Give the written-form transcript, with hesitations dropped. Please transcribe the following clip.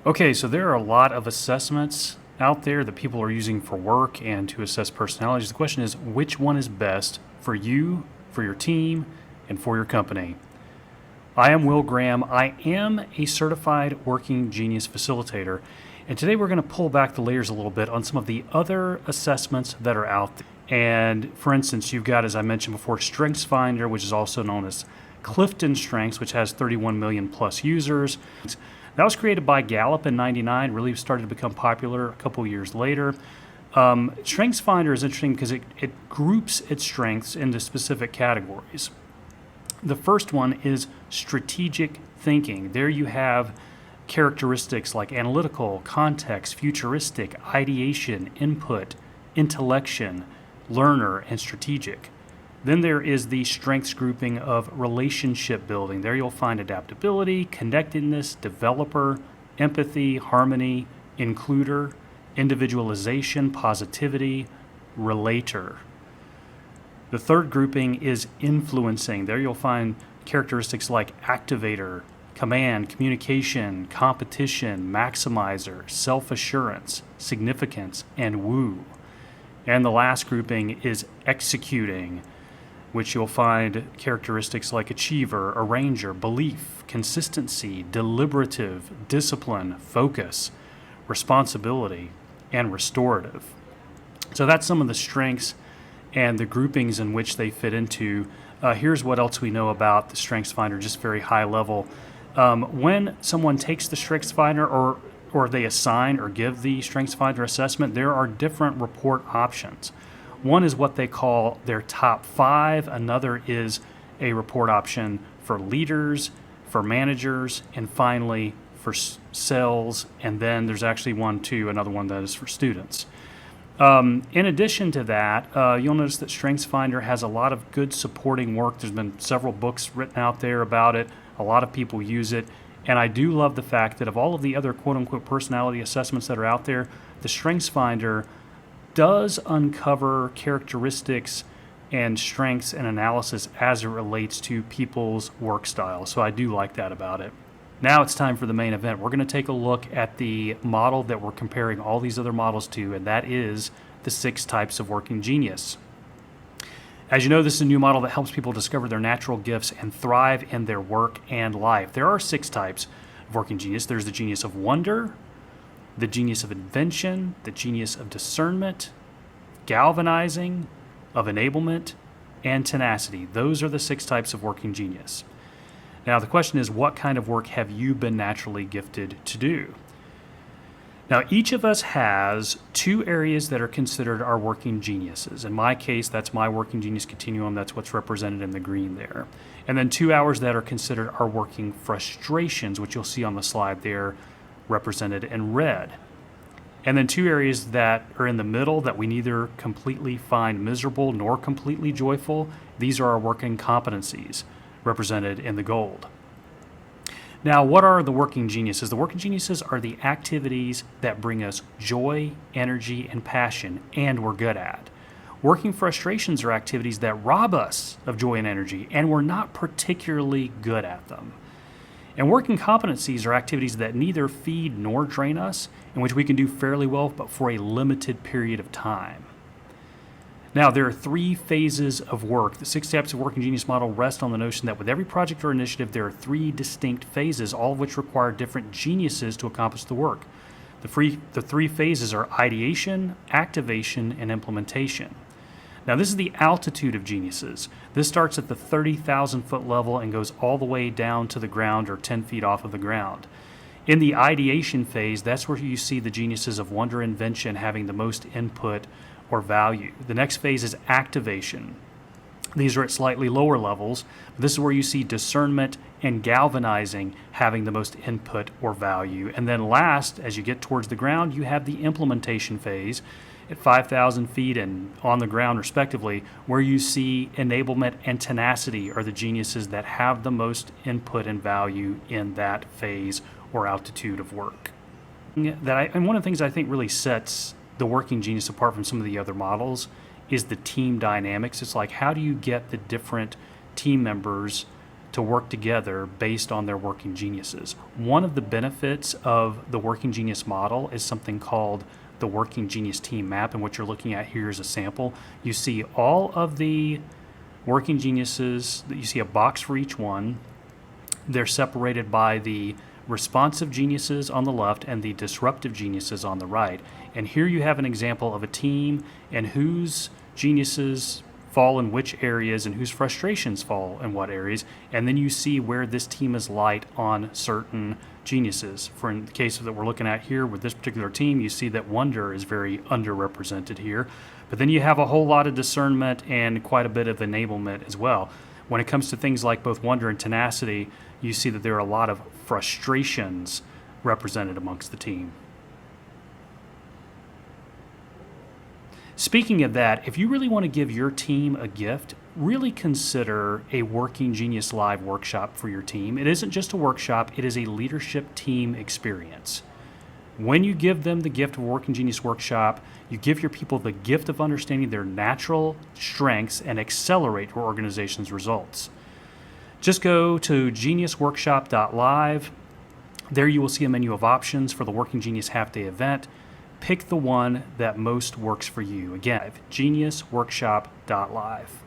Okay, so there are a lot of assessments out there that people are using for work and to assess personalities. The question is, which one is best for you, for your team, and for your company? I am Will Graham. I am a certified working genius facilitator. And today we're going to pull back the layers a little bit on some of the other assessments that are out there. And for instance, you've got, as I mentioned before, StrengthsFinder, which is also known as CliftonStrengths, which has 31 million plus users. That was created by Gallup in '99, really started to become popular a couple years later. StrengthsFinder is interesting because it groups its strengths into specific categories. The first one is strategic thinking. There you have characteristics like analytical, context, futuristic, ideation, input, intellection, learner, and strategic. Then there is the strengths grouping of relationship building. There you'll find adaptability, connectedness, developer, empathy, harmony, includer, individualization, positivity, relator. The third grouping is influencing. There you'll find characteristics like activator, command, communication, competition, maximizer, self-assurance, significance, and woo. And the last grouping is executing, which you'll find characteristics like achiever, arranger, belief, consistency, deliberative, discipline, focus, responsibility, and restorative. So that's some of the strengths and the groupings in which they fit into. Here's what else we know about the StrengthsFinder, just very high level. When someone takes the StrengthsFinder or they assign or give the StrengthsFinder assessment, there are different report options. One is what they call their top 5. Another is a report option for leaders, for managers, and finally for sales. And then there's actually another one that is for students. In addition to that, you'll notice that StrengthsFinder has a lot of good supporting work. There's been several books written out there about it. A lot of people use it. And I do love the fact that of all of the other quote-unquote personality assessments that are out there, the StrengthsFinder does uncover characteristics and strengths and analysis as it relates to people's work style. So I do like that about it. Now it's time for the main event. We're going to take a look at the model that we're comparing all these other models to, and that is the 6 types of working genius. As you know, this is a new model that helps people discover their natural gifts and thrive in their work and life. There are 6 types of working genius. There's the genius of wonder, the genius of invention, the genius of discernment, galvanizing, of enablement, and tenacity. Those are the 6 types of working genius. Now, the question is, what kind of work have you been naturally gifted to do? Now, each of us has 2 areas that are considered our working geniuses. In my case, that's my working genius continuum. That's what's represented in the green there. And then 2 hours that are considered our working frustrations, which you'll see on the slide there, represented in red. And then 2 areas that are in the middle that we neither completely find miserable nor completely joyful. These are our working competencies, represented in the gold. Now, what are the working geniuses? The working geniuses are the activities that bring us joy, energy, and passion, and we're good at. Working frustrations are activities that rob us of joy and energy, and we're not particularly good at them. And working competencies are activities that neither feed nor drain us, in which we can do fairly well, but for a limited period of time. Now, there are 3 phases of work. The 6 types of working genius model rest on the notion that with every project or initiative, there are 3 distinct phases, all of which require different geniuses to accomplish the work. The 3 phases are ideation, activation, and implementation. Now, this is the altitude of geniuses. This starts at the 30,000 foot level and goes all the way down to the ground or 10 feet off of the ground. In the ideation phase, that's where you see the geniuses of wonder and invention having the most input or value. The next phase is activation. These are at slightly lower levels. This is where you see discernment and galvanizing having the most input or value. And then last, as you get towards the ground, you have the implementation phase at 5,000 feet and on the ground respectively, where you see enablement and tenacity are the geniuses that have the most input and value in that phase or altitude of work. And one of the things I think really sets the working genius apart from some of the other models is the team dynamics. It's like, how do you get the different team members to work together based on their working geniuses. One of the benefits of the working genius model is something called the working genius team map, and what you're looking at here is a sample. You see all of the working geniuses, you see a box for each one. They're separated by the responsive geniuses on the left and the disruptive geniuses on the right. And here you have an example of a team and whose geniuses fall in which areas and whose frustrations fall in what areas. And then you see where this team is light on certain geniuses. For in the case that we're looking at here with this particular team, you see that wonder is very underrepresented here. But then you have a whole lot of discernment and quite a bit of enablement as well. When it comes to things like both wonder and tenacity, you see that there are a lot of frustrations represented amongst the team. Speaking of that, if you really want to give your team a gift, really consider a Working Genius Live workshop for your team. It isn't just a workshop, it is a leadership team experience. When you give them the gift of a Working Genius workshop, you give your people the gift of understanding their natural strengths and accelerate your organization's results. Just go to geniusworkshop.live. There you will see a menu of options for the Working Genius half-day event. Pick the one that most works for you. Again, geniusworkshop.live.